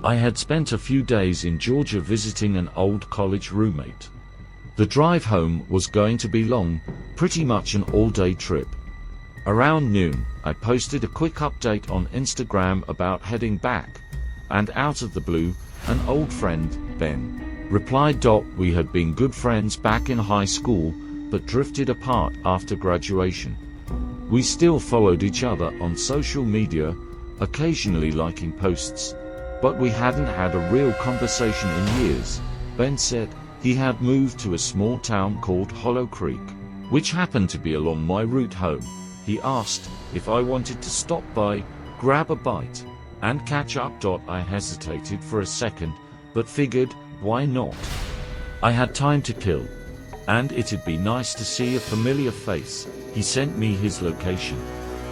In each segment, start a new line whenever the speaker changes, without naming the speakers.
I had spent a few days in Georgia visiting an old college roommate. The drive home was going to be long, pretty much an all-day trip. Around noon, I posted a quick update on Instagram about heading back, and out of the blue, an old friend, Ben, replied. We had been good friends back in high school, but drifted apart after graduation. We still followed each other on social media, occasionally liking posts, but we hadn't had a real conversation in years. Ben said he had moved to a small town called Hollow Creek, which happened to be along my route home. He asked if I wanted to stop by, grab a bite, and catch up. I hesitated for a second, but figured, why not? I had time to kill, and it'd be nice to see a familiar face. He sent me his location,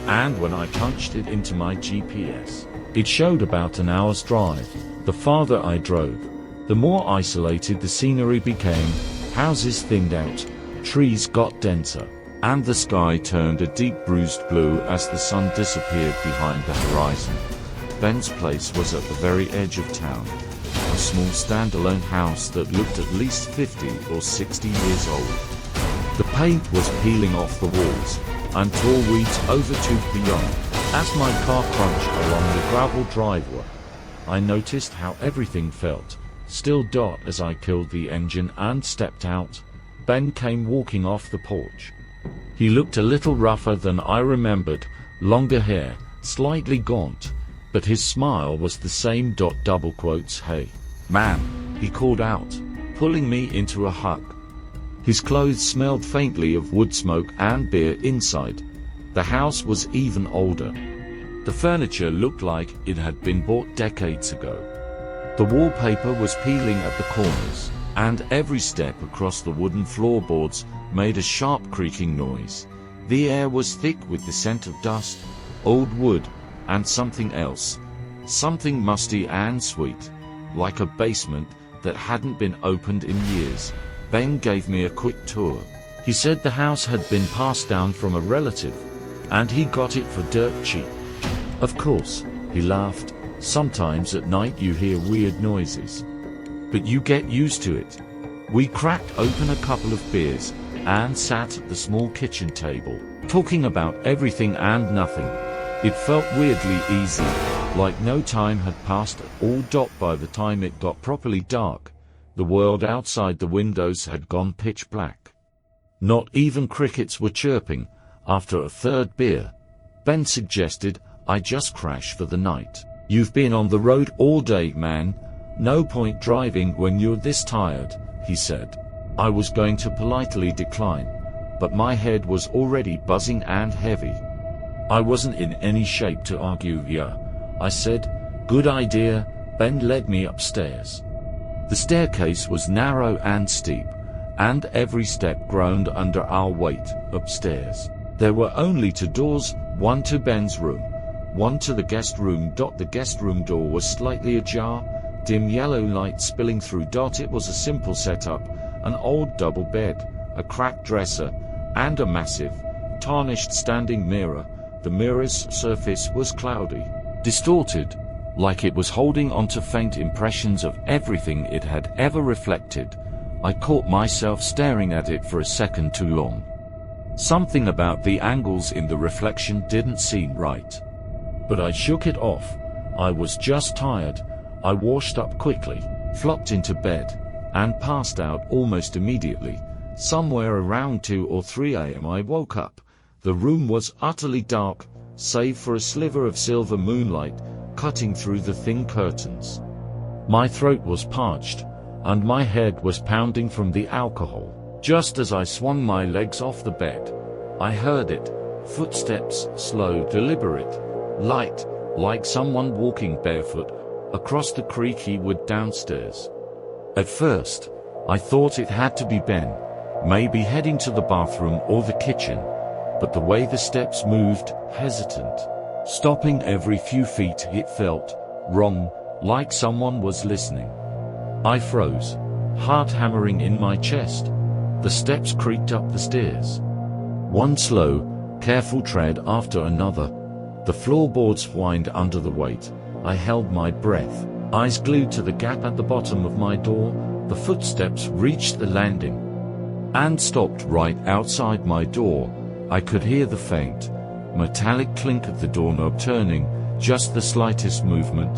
and when I punched it into my GPS, it showed about an hour's drive. The farther I drove, the more isolated the scenery became. Houses thinned out, trees got denser, and the sky turned a deep bruised blue as the sun disappeared behind the horizon. Ben's place was at the very edge of town, a small standalone house that looked at least 50 or 60 years old. The paint was peeling off the walls, and tall weeds overtopped beyond. As my car crunched along the gravel driveway, I noticed how everything felt still. As I killed the engine and stepped out, Ben came walking off the porch. He looked a little rougher than I remembered, longer hair, slightly gaunt, but his smile was the same. "Hey, man," he called out, pulling me into a hug. His clothes smelled faintly of wood smoke and beer inside. The house was even older. The furniture looked like it had been bought decades ago. The wallpaper was peeling at the corners, and every step across the wooden floorboards made a sharp creaking noise. The air was thick with the scent of dust, old wood, and something else. Something musty and sweet, like a basement that hadn't been opened in years. Ben gave me a quick tour. He said the house had been passed down from a relative, and he got it for dirt cheap. Of course, he laughed. Sometimes at night you hear weird noises, but you get used to it. We cracked open a couple of beers and sat at the small kitchen table, talking about everything and nothing. It felt weirdly easy, like no time had passed at all. By the time it got properly dark, the world outside the windows had gone pitch black. Not even crickets were chirping. After a third beer, Ben suggested I just crash for the night. "You've been on the road all day, man. No point driving when you're this tired," he said. I was going to politely decline, but my head was already buzzing and heavy. I wasn't in any shape to argue. "Yeah," I said. "Good idea." Ben led me upstairs. The staircase was narrow and steep, and every step groaned under our weight. Upstairs, there were only two doors, one to Ben's room, one to the guest room. The guest room door was slightly ajar, dim yellow light spilling through. It was a simple setup, an old double bed, a cracked dresser, and a massive, tarnished standing mirror. The mirror's surface was cloudy, distorted, like it was holding onto faint impressions of everything it had ever reflected. I caught myself staring at it for a second too long. Something about the angles in the reflection didn't seem right. But I shook it off. I was just tired. I washed up quickly, flopped into bed, and passed out almost immediately. Somewhere around 2 or 3 a.m. I woke up. The room was utterly dark, save for a sliver of silver moonlight cutting through the thin curtains. My throat was parched, and my head was pounding from the alcohol. Just as I swung my legs off the bed, I heard it. Footsteps, slow, deliberate, light, like someone walking barefoot across the creaky wood downstairs. At first, I thought it had to be Ben, maybe heading to the bathroom or the kitchen, but the way the steps moved, hesitant, stopping every few feet, it felt wrong, like someone was listening. I froze, heart hammering in my chest. The steps creaked up the stairs. One slow, careful tread after another. The floorboards whined under the weight. I held my breath, Eyes glued to the gap at the bottom of my door, the footsteps reached the landing and stopped right outside my door. I could hear the faint, metallic clink of the doorknob turning, just the slightest movement,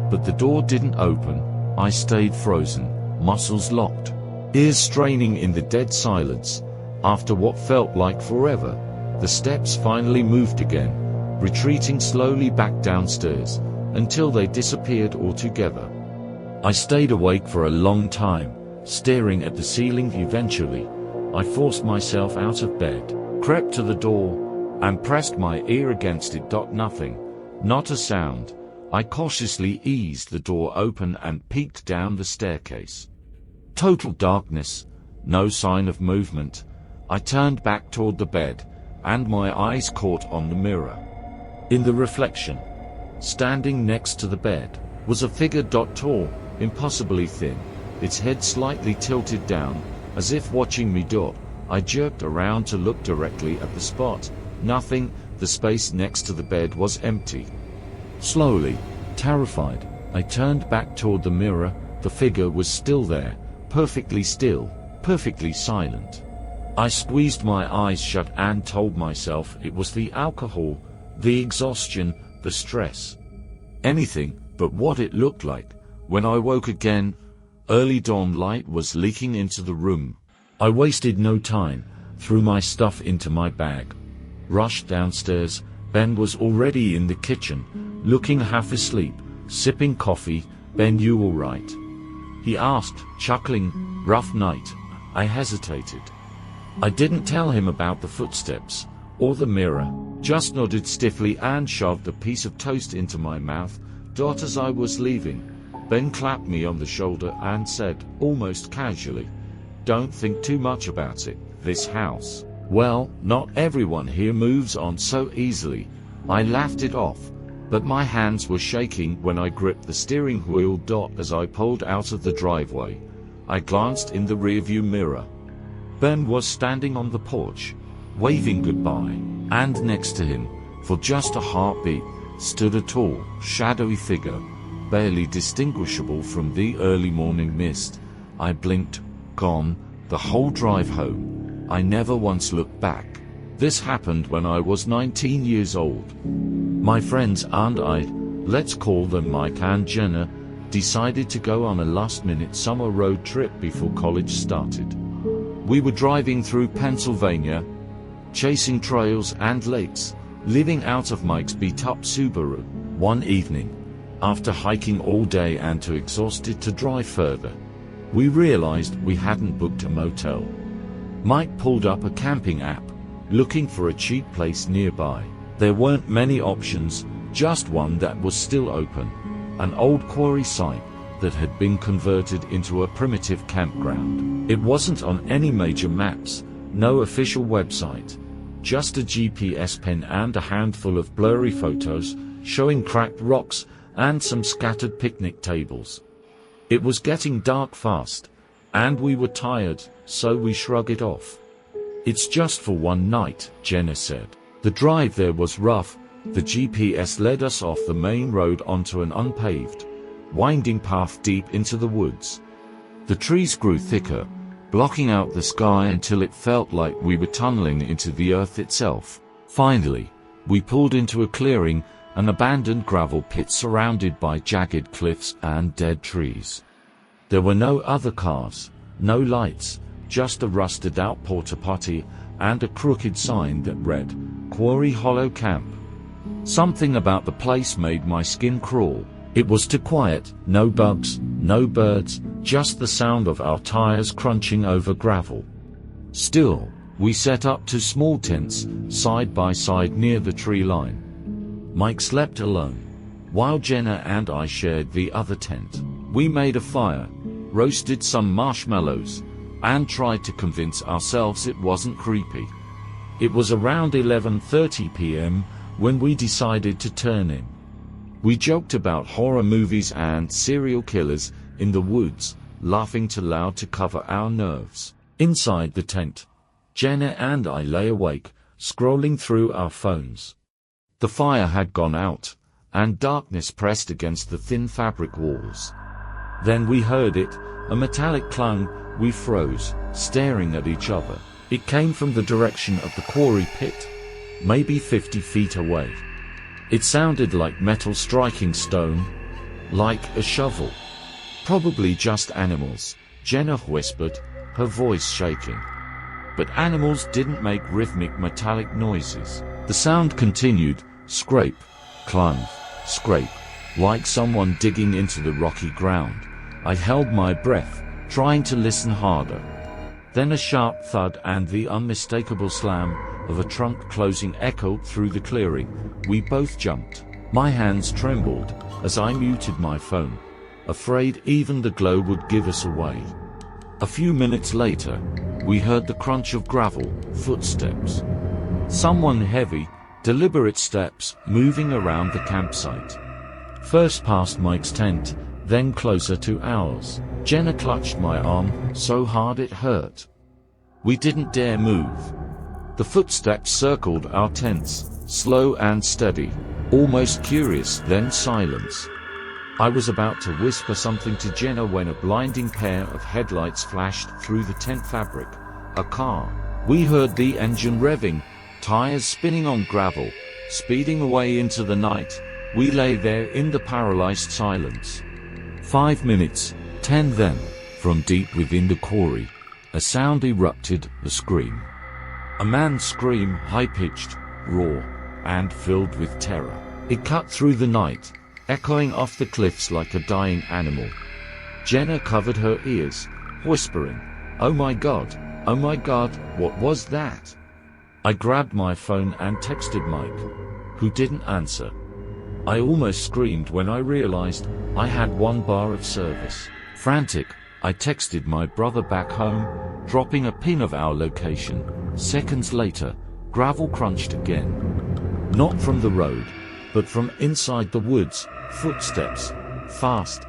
but the door didn't open. I stayed frozen, muscles locked, ears straining in the dead silence. After what felt like forever, the steps finally moved again, retreating slowly back downstairs, until they disappeared altogether. I stayed awake for a long time, staring at the ceiling. Eventually, I forced myself out of bed, crept to the door, and pressed my ear against it. Nothing, not a sound. I cautiously eased the door open and peeked down the staircase. Total darkness, no sign of movement. I turned back toward the bed, and my eyes caught on the mirror. In the reflection, standing next to the bed, was a figure. Tall, impossibly thin, its head slightly tilted down, as if watching me. I jerked around to look directly at the spot. Nothing. The space next to the bed was empty. Slowly, terrified, I turned back toward the mirror. The figure was still there, perfectly still, perfectly silent. I squeezed my eyes shut and told myself it was the alcohol, the exhaustion, the stress. Anything but what it looked like. When I woke again, early dawn light was leaking into the room. I wasted no time, threw my stuff into my bag, rushed downstairs. Ben was already in the kitchen, looking half asleep, sipping coffee. "Ben, you all right?" he asked, chuckling. "Rough night." I hesitated. I didn't tell him about the footsteps, or the mirror, just nodded stiffly and shoved a piece of toast into my mouth. As I was leaving, Ben clapped me on the shoulder and said, almost casually, "Don't think too much about it. This house, well, not everyone here moves on so easily." I laughed it off, but my hands were shaking when I gripped the steering wheel. As I pulled out of the driveway, I glanced in the rearview mirror. Ben was standing on the porch, waving goodbye, and next to him, for just a heartbeat, stood a tall, shadowy figure, barely distinguishable from the early morning mist. I blinked. Gone. The whole drive home, I never once looked back. This happened when I was 19 years old. My friends and I, let's call them Mike and Jenna, decided to go on a last-minute summer road trip before college started. We were driving through Pennsylvania, chasing trails and lakes, living out of Mike's beat-up Subaru. One evening, after hiking all day and too exhausted to drive further, we realized we hadn't booked a motel. Mike pulled up a camping app, looking for a cheap place nearby. There weren't many options, just one that was still open, an old quarry site that had been converted into a primitive campground. It wasn't on any major maps, no official website, just a GPS pin and a handful of blurry photos showing cracked rocks and some scattered picnic tables. It was getting dark fast, and we were tired, so we shrugged it off. "It's just for one night," Jenna said. The drive there was rough. The GPS led us off the main road onto an unpaved, winding path deep into the woods. The trees grew thicker, blocking out the sky until it felt like we were tunneling into the earth itself. Finally, we pulled into a clearing, an abandoned gravel pit surrounded by jagged cliffs and dead trees. There were no other cars, no lights, just a rusted-out porta-potty and a crooked sign that read, "Quarry Hollow Camp." Something about the place made my skin crawl. It was too quiet, no bugs, no birds, just the sound of our tires crunching over gravel. Still, we set up two small tents, side by side near the tree line. Mike slept alone, while Jenna and I shared the other tent. We made a fire, roasted some marshmallows, and tried to convince ourselves it wasn't creepy. It was around 11:30 p.m. when we decided to turn in. We joked about horror movies and serial killers in the woods, laughing too loud to cover our nerves. Inside the tent, Jenna and I lay awake, scrolling through our phones. The fire had gone out, and darkness pressed against the thin fabric walls. Then we heard it, a metallic clang. We froze, staring at each other. It came from the direction of the quarry pit, maybe 50 feet away. It sounded like metal striking stone, like a shovel. Probably just animals, Jenna whispered, her voice shaking. But animals didn't make rhythmic metallic noises. The sound continued, scrape, clang, scrape, like someone digging into the rocky ground. I held my breath, trying to listen harder. Then a sharp thud and the unmistakable slam of a trunk closing echoed through the clearing. We both jumped. My hands trembled as I muted my phone, afraid even the glow would give us away. A few minutes later, we heard the crunch of gravel, footsteps. Someone heavy, deliberate steps moving around the campsite. First past Mike's tent, then closer to ours. Jenna clutched my arm so hard it hurt. We didn't dare move. The footsteps circled our tents, slow and steady, almost curious, then silence. I was about to whisper something to Jenna when a blinding pair of headlights flashed through the tent fabric. A car. We heard the engine revving, tires spinning on gravel, speeding away into the night. We lay there in the paralyzed silence. 5 minutes, 10 then, from deep within the quarry, a sound erupted, a scream. A man's scream, high-pitched, raw, and filled with terror. It cut through the night, echoing off the cliffs like a dying animal. Jenna covered her ears, whispering, oh my God, what was that?" I grabbed my phone and texted Mike, who didn't answer. I almost screamed when I realized I had 1 bar of service. Frantic, I texted my brother back home, dropping a pin of our location. Seconds later, gravel crunched again. Not from the road, but from inside the woods, footsteps, fast,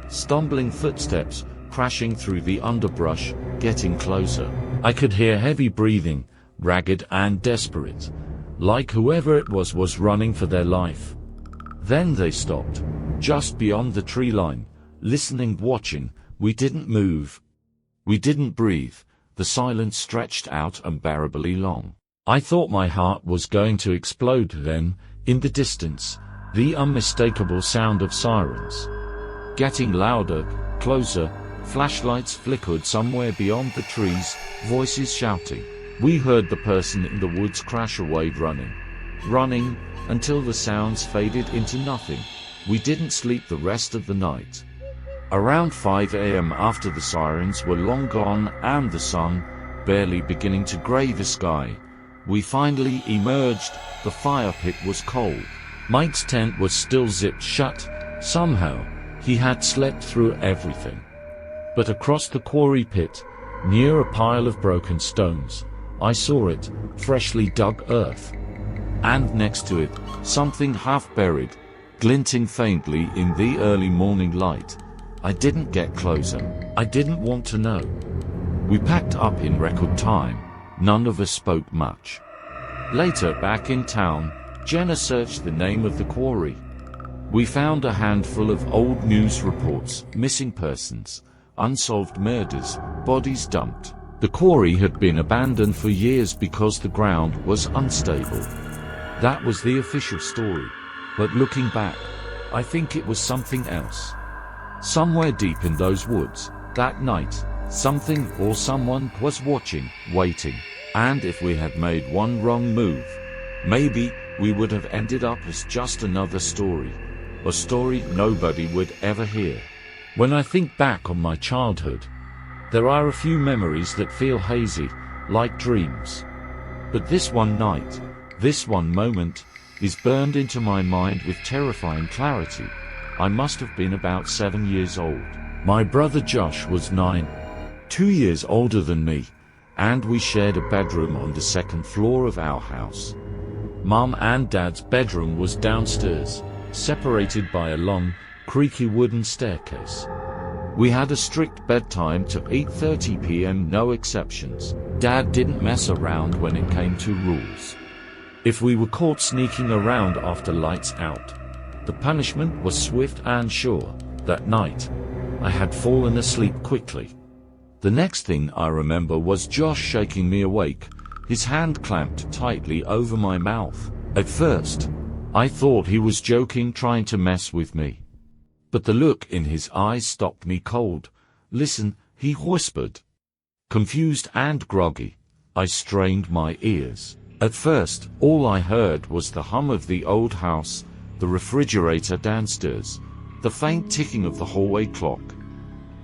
stumbling footsteps, crashing through the underbrush, getting closer. I could hear heavy breathing, ragged and desperate, like whoever it was running for their life. Then they stopped, just beyond the tree line, listening, watching. We didn't move. We didn't breathe. The silence stretched out unbearably long. I thought my heart was going to explode then, in the distance, the unmistakable sound of sirens. Getting louder, closer, flashlights flickered somewhere beyond the trees, voices shouting. We heard the person in the woods crash away running, until the sounds faded into nothing. We didn't sleep the rest of the night. Around 5 a.m. after the sirens were long gone and the sun, barely beginning to gray the sky, we finally emerged. The fire pit was cold. Mike's tent was still zipped shut. Somehow, he had slept through everything. But across the quarry pit, near a pile of broken stones, I saw it, freshly dug earth. And next to it, something half buried, glinting faintly in the early morning light. I didn't get closer. I didn't want to know. We packed up in record time. None of us spoke much. Later, back in town, Jenna searched the name of the quarry. We found a handful of old news reports, missing persons, unsolved murders, bodies dumped. The quarry had been abandoned for years because the ground was unstable. That was the official story. But looking back, I think it was something else. Somewhere deep in those woods, that night, something or someone was watching, waiting. And if we had made one wrong move, maybe we would have ended up as just another story. A story nobody would ever hear. When I think back on my childhood, there are a few memories that feel hazy, like dreams. But this one night, this one moment, is burned into my mind with terrifying clarity. I must have been about 7 years old. My brother Josh was 9, 2 years older than me, and we shared a bedroom on the second floor of our house. Mom and Dad's bedroom was downstairs, separated by a long, creaky wooden staircase. We had a strict bedtime to 8:30 p.m., no exceptions. Dad didn't mess around when it came to rules. If we were caught sneaking around after lights out, The punishment was swift and sure. That night, I had fallen asleep quickly. The next thing I remember was Josh shaking me awake, his hand clamped tightly over my mouth. At first, I thought he was joking, trying to mess with me. But the look in his eyes stopped me cold. "Listen," he whispered. Confused and groggy, I strained my ears. At first, all I heard was the hum of the old house, the refrigerator downstairs, the faint ticking of the hallway clock.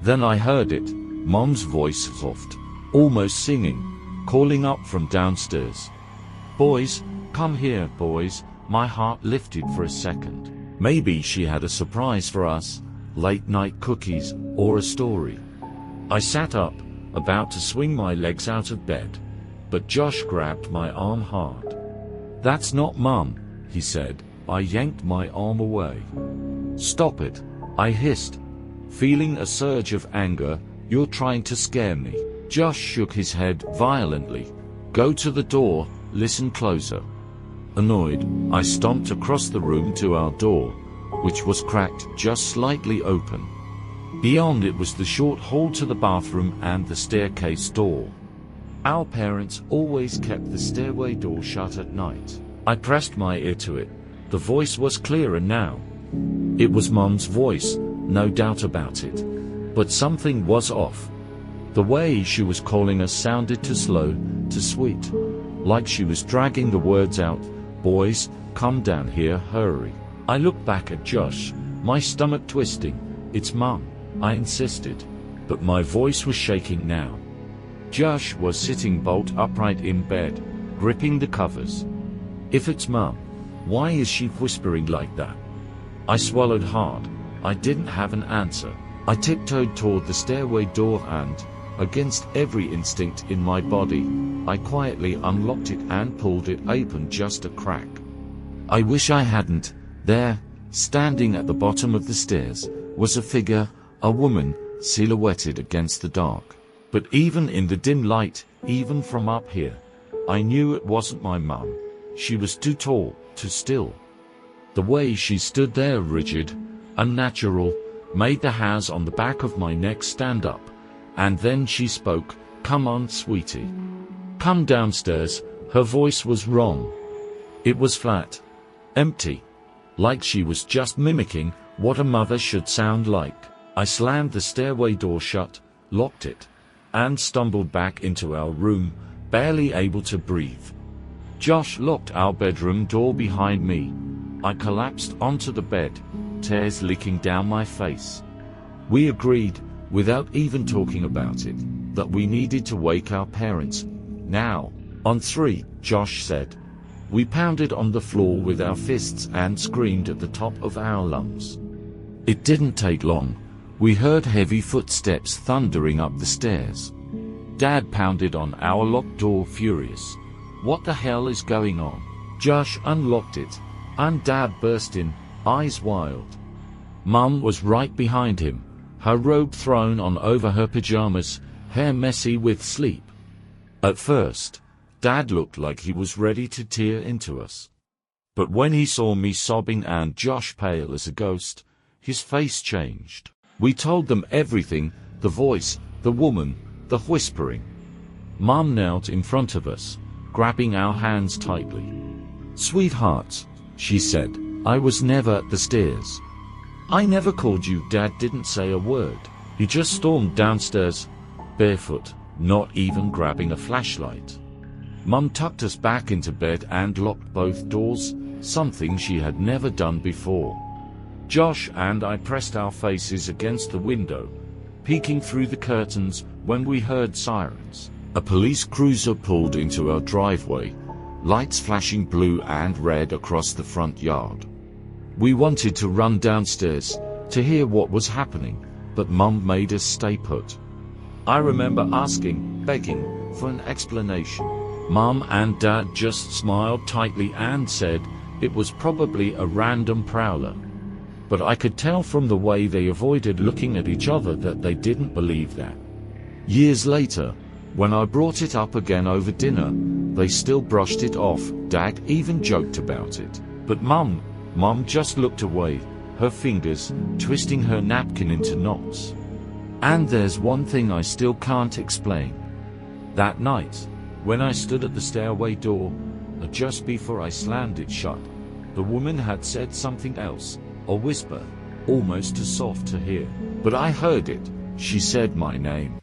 Then I heard it, Mom's voice, soft, almost singing, calling up from downstairs. "Boys, come here, boys." My heart lifted for a second. Maybe she had a surprise for us, late night cookies, or a story. I sat up, about to swing my legs out of bed, but Josh grabbed my arm hard. "That's not Mum," he said. I yanked my arm away. "Stop it," I hissed, feeling a surge of anger. "You're trying to scare me." Josh shook his head violently. "Go to the door, listen closer." Annoyed, I stomped across the room to our door, which was cracked just slightly open. Beyond it was the short hall to the bathroom and the staircase door. Our parents always kept the stairway door shut at night. I pressed my ear to it. The voice was clearer now. It was Mom's voice, no doubt about it. But something was off. The way she was calling us sounded too slow, too sweet. Like she was dragging the words out. "Boys, come down here, hurry." I looked back at Josh, my stomach twisting. "It's Mum," I insisted. But my voice was shaking now. Josh was sitting bolt upright in bed, gripping the covers. "If it's Mum, why is she whispering like that?" I swallowed hard. I didn't have an answer. I tiptoed toward the stairway door and, against every instinct in my body, I quietly unlocked it and pulled it open just a crack. I wish I hadn't. There, standing at the bottom of the stairs, was a figure, a woman, silhouetted against the dark. But even in the dim light, even from up here, I knew it wasn't my mum. She was too tall, too still. The way she stood there, rigid, unnatural, made the hairs on the back of my neck stand up. And then she spoke. "Come on, sweetie. Come downstairs." Her voice was wrong. It was flat, empty, like she was just mimicking what a mother should sound like. I slammed the stairway door shut, locked it, and stumbled back into our room, barely able to breathe. Josh locked our bedroom door behind me. I collapsed onto the bed, tears leaking down my face. We agreed, without even talking about it, that we needed to wake our parents. Now, on 3, Josh said. We pounded on the floor with our fists and screamed at the top of our lungs. It didn't take long. We heard heavy footsteps thundering up the stairs. Dad pounded on our locked door, furious. "What the hell is going on?" Josh unlocked it, and Dad burst in, eyes wild. Mum was right behind him, her robe thrown on over her pajamas, hair messy with sleep. At first, Dad looked like he was ready to tear into us. But when he saw me sobbing and Josh pale as a ghost, his face changed. We told them everything, the voice, the woman, the whispering. Mum knelt in front of us, grabbing our hands tightly. "Sweethearts," she said, "I was never at the stairs. I never called you." Dad didn't say a word. He just stormed downstairs, barefoot, not even grabbing a flashlight. Mum tucked us back into bed and locked both doors, something she had never done before. Josh and I pressed our faces against the window, peeking through the curtains when we heard sirens. A police cruiser pulled into our driveway, lights flashing blue and red across the front yard. We wanted to run downstairs to hear what was happening, but Mum made us stay put. I remember asking, begging, for an explanation. Mum and Dad just smiled tightly and said it was probably a random prowler. But I could tell from the way they avoided looking at each other that they didn't believe that. Years later, when I brought it up again over dinner, they still brushed it off. Dad even joked about it. But Mum, Mom just looked away, her fingers twisting her napkin into knots. And there's one thing I still can't explain. That night, when I stood at the stairway door, just before I slammed it shut, the woman had said something else, a whisper, almost too soft to hear. But I heard it. She said my name.